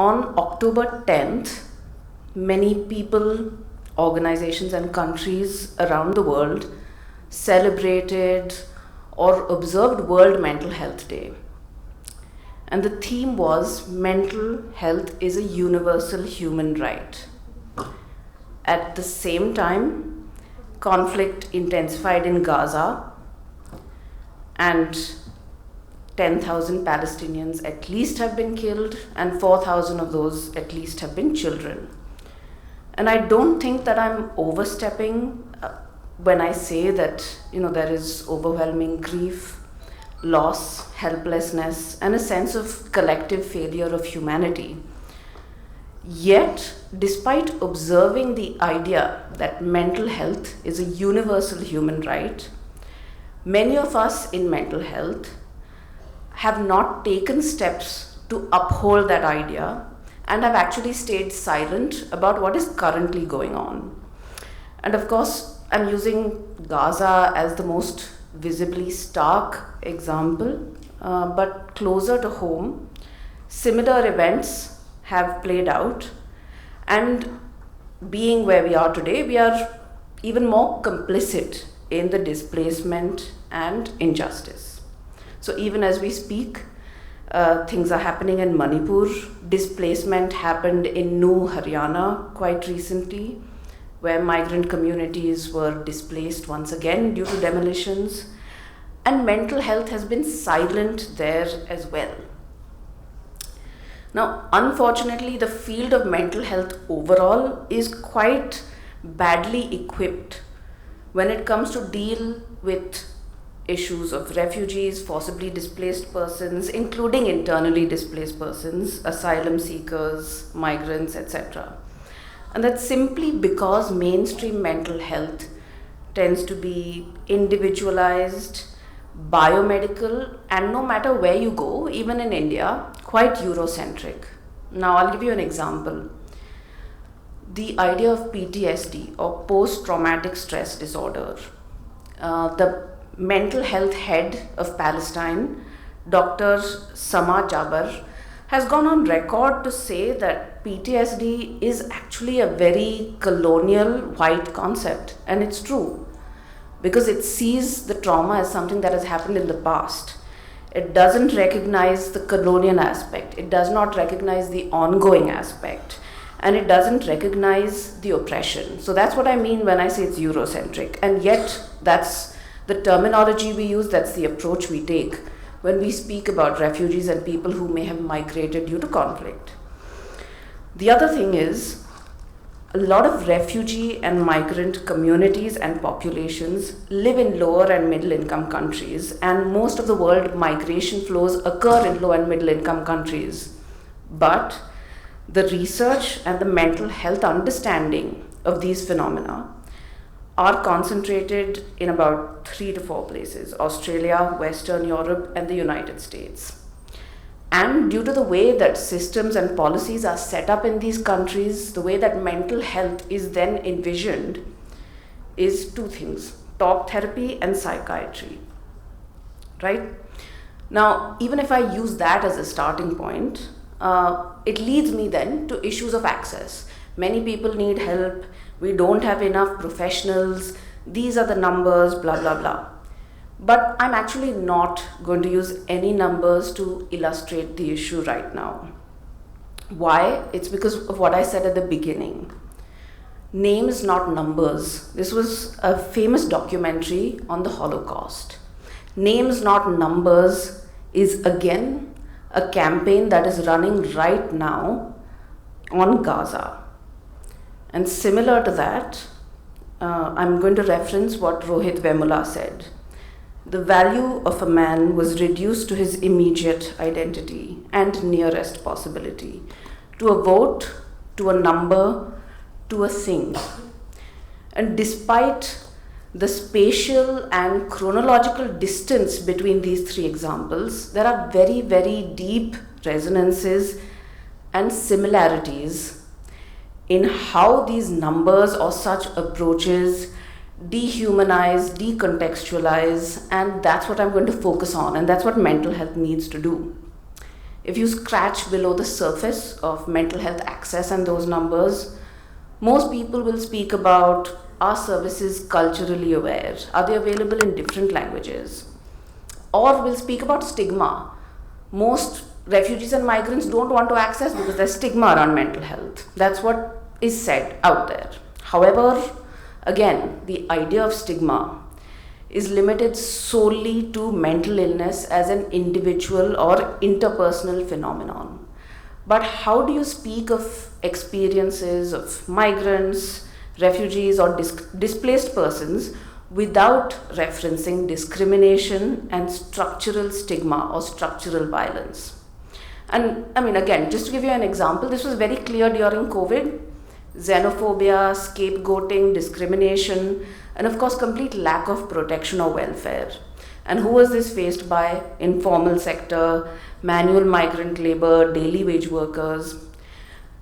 on October 10th, many people, organizations, and countries around the world celebrated or observed World Mental Health Day. And the theme was mental health is a universal human right. At the same time, conflict intensified in Gaza, and 10,000 Palestinians at least have been killed, and 4,000 of those at least have been children. And I don't think that I'm overstepping when I say that there is overwhelming grief, loss, helplessness, and a sense of collective failure of humanity. Yet, despite observing the idea that mental health is a universal human right, many of us in mental health have not taken steps to uphold that idea and have actually stayed silent about what is currently going on. And of course, I'm using Gaza as the most visibly stark example, but closer to home, similar events have played out, and being where we are today, we are even more complicit in the displacement and injustice. So even as we speak, things are happening in Manipur. Displacement happened in New Haryana quite recently, where migrant communities were displaced once again due to demolitions. And mental health has been silent there as well. Now, unfortunately, the field of mental health overall is quite badly equipped when it comes to deal with issues of refugees, forcibly displaced persons, including internally displaced persons, asylum seekers, migrants, etc. And that's simply because mainstream mental health tends to be individualized, biomedical, and no matter where you go, even in India, quite Eurocentric. Now, I'll give you an example. The idea of PTSD, or post-traumatic stress disorder. The mental health head of Palestine, Dr. Sama Jaber, has gone on record to say that PTSD is actually a very colonial white concept, and it's true, because it sees the trauma as something that has happened in the past. It doesn't recognize the colonial aspect, it does not recognize the ongoing aspect, and it doesn't recognize the oppression. So that's what I mean when I say it's Eurocentric, and yet that's the terminology we use, that's the approach we take when we speak about refugees and people who may have migrated due to conflict. The other thing is, a lot of refugee and migrant communities and populations live in lower and middle income countries, and most of the world migration flows occur in low and middle income countries. But the research and the mental health understanding of these phenomena are concentrated in about 3 to 4 places: Australia, Western Europe, and the United States. And due to the way that systems and policies are set up in these countries, the way that mental health is then envisioned is 2 things: talk therapy and psychiatry, right? Now, even if I use that as a starting point, it leads me then to issues of access. Many people need help, we don't have enough professionals, these are the numbers, blah, blah, blah. But I'm actually not going to use any numbers to illustrate the issue right now. Why? It's because of what I said at the beginning. Names, not numbers. This was a famous documentary on the Holocaust. Names, not numbers is again a campaign that is running right now on Gaza. And similar to that, I'm going to reference what Rohit Vemula said. The value of a man was reduced to his immediate identity and nearest possibility, to a vote, to a number, to a thing. And despite the spatial and chronological distance between these 3 examples, there are very, very deep resonances and similarities in how these numbers or such approaches dehumanize, decontextualize, and that's what I'm going to focus on, and that's what mental health needs to do. If you scratch below the surface of mental health access and those numbers, most people will speak about, are services culturally aware? Are they available in different languages? Or will speak about stigma. Most refugees and migrants don't want to access because there's stigma around mental health. That's what is said out there. However, again, the idea of stigma is limited solely to mental illness as an individual or interpersonal phenomenon. But how do you speak of experiences of migrants, refugees, or displaced persons without referencing discrimination and structural stigma or structural violence? And I mean, again, just to give you an example, this was very clear during COVID. Xenophobia, scapegoating, discrimination, and of course, complete lack of protection or welfare. And who was this faced by? Informal sector, manual migrant labor, daily wage workers.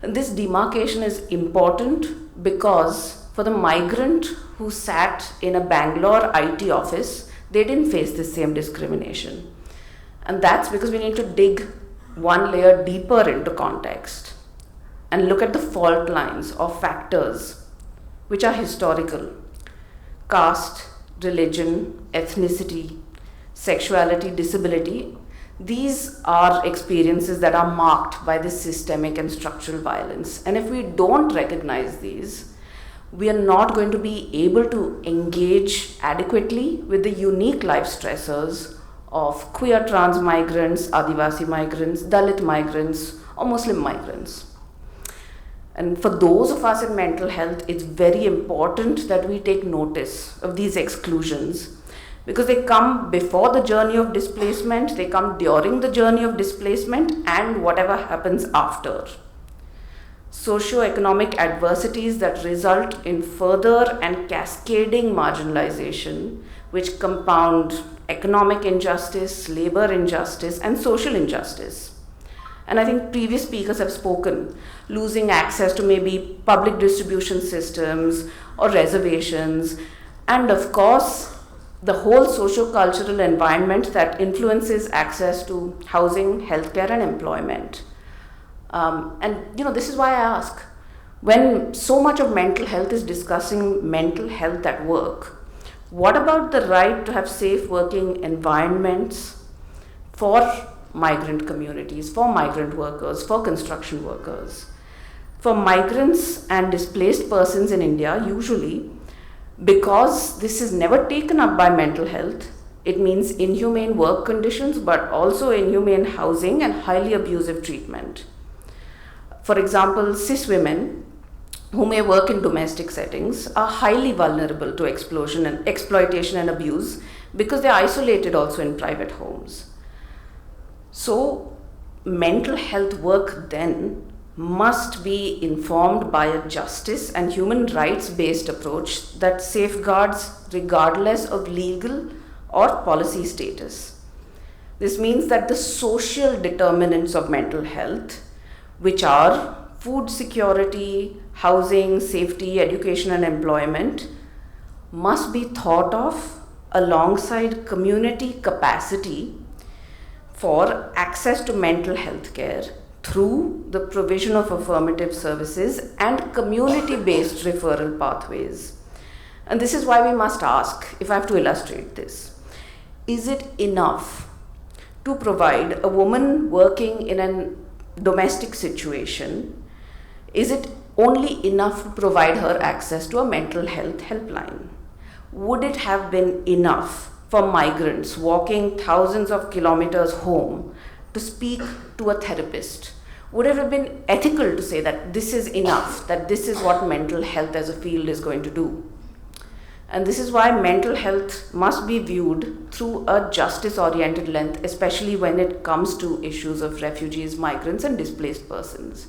And this demarcation is important because for the migrant who sat in a Bangalore IT office, they didn't face the same discrimination. And that's because we need to dig one layer deeper into context and look at the fault lines or factors which are historical. Caste, religion, ethnicity, sexuality, disability, these are experiences that are marked by this systemic and structural violence. And if we don't recognize these, we are not going to be able to engage adequately with the unique life stressors of queer trans migrants, Adivasi migrants, Dalit migrants, or Muslim migrants. And for those of us in mental health, it's very important that we take notice of these exclusions because they come before the journey of displacement, they come during the journey of displacement, and whatever happens after. Socioeconomic adversities that result in further and cascading marginalization, which compound economic injustice, labor injustice, and social injustice. And I think previous speakers have spoken, losing access to maybe public distribution systems or reservations, and of course, the whole socio-cultural environment that influences access to housing, healthcare, and employment. This is why I ask, when so much of mental health is discussing mental health at work, what about the right to have safe working environments for migrant communities, for migrant workers, for construction workers? For migrants and displaced persons in India, usually, because this is never taken up by mental health, it means inhumane work conditions, but also inhumane housing and highly abusive treatment. For example, cis women who may work in domestic settings are highly vulnerable to exploitation and abuse because they're isolated also in private homes. So, mental health work then must be informed by a justice and human rights based approach that safeguards regardless of legal or policy status. This means that the social determinants of mental health, which are food security, housing, safety, education, and employment, must be thought of alongside community capacity for access to mental health care through the provision of affirmative services and community-based referral pathways. And this is why we must ask, if I have to illustrate this, is it enough to provide a woman working in a domestic situation, is it only enough to provide her access to a mental health helpline? Would it have been enough for migrants walking thousands of kilometers home to speak to a therapist? Would it have been ethical to say that this is enough, that this is what mental health as a field is going to do? And this is why mental health must be viewed through a justice-oriented lens, especially when it comes to issues of refugees, migrants, and displaced persons.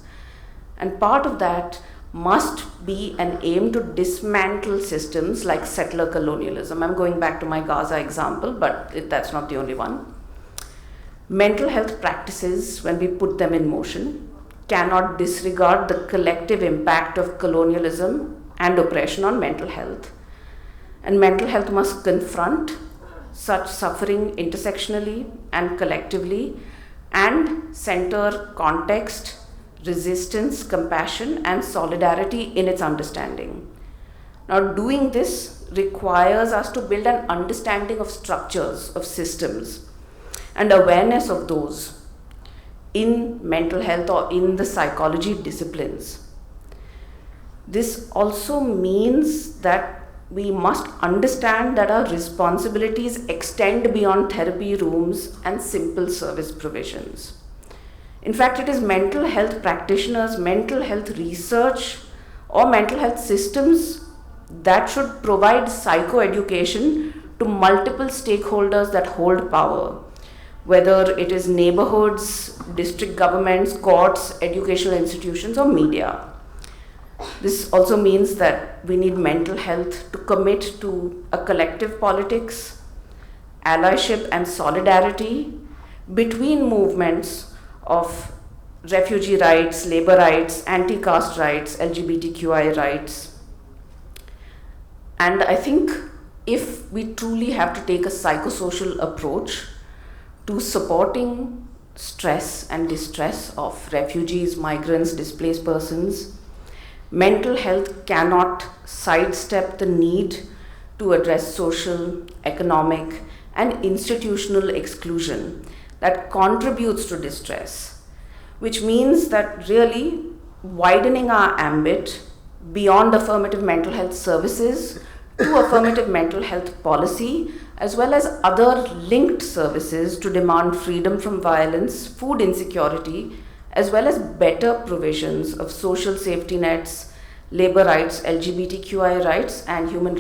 And part of that must be an aim to dismantle systems like settler colonialism. I'm going back to my Gaza example, but that's not the only one. Mental health practices, when we put them in motion, cannot disregard the collective impact of colonialism and oppression on mental health. And mental health must confront such suffering intersectionally and collectively and center context, resistance, compassion, and solidarity in its understanding. Now, doing this requires us to build an understanding of structures, of systems, and awareness of those in mental health or in the psychology disciplines. This also means that we must understand that our responsibilities extend beyond therapy rooms and simple service provisions. In fact, it is mental health practitioners, mental health research, or mental health systems that should provide psychoeducation to multiple stakeholders that hold power, whether it is neighborhoods, district governments, courts, educational institutions, or media. This also means that we need mental health to commit to a collective politics, allyship, and solidarity between movements of refugee rights, labor rights, anti-caste rights, LGBTQI rights. And I think if we truly have to take a psychosocial approach to supporting stress and distress of refugees, migrants, displaced persons, mental health cannot sidestep the need to address social, economic, and institutional exclusion that contributes to distress, which means that really widening our ambit beyond affirmative mental health services to affirmative mental health policy, as well as other linked services to demand freedom from violence, food insecurity, as well as better provisions of social safety nets, labor rights, LGBTQI rights, and human rights.